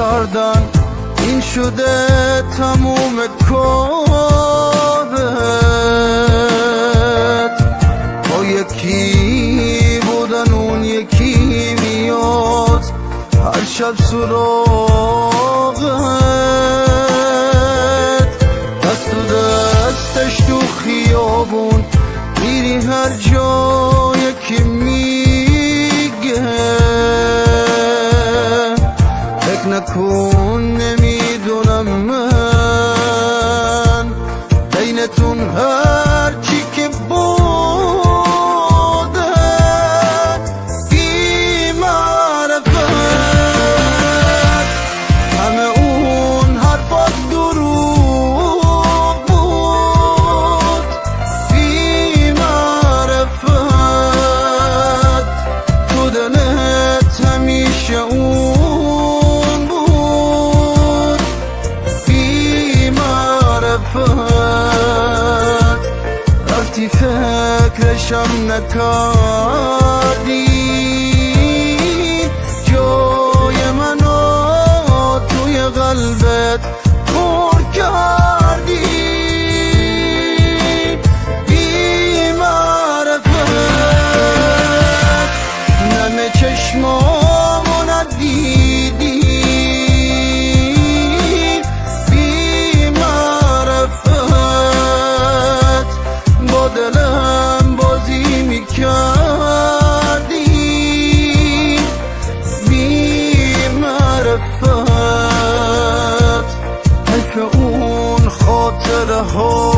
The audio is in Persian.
کردن، این شده تموم کارت. با یکی بودن اون یکی میاد هر شب سراغت، دست تو دستش تو خیابون میری هر جا یکی میگه فکر نکن نمیدونم من بینتون هر چی که بوده بی معرفت، همه اون حرفات دروغ بود بی معرفت، تو دلت همیشه اون بود بی معرفت. رفتی فکرشم نکردی، جای منو توی قلبت پر کردی بی معرفت. نم چشمامو ندیدی بی معرفت، با دلم بازی میکردی بی معرفت. حیف اون خاطره ها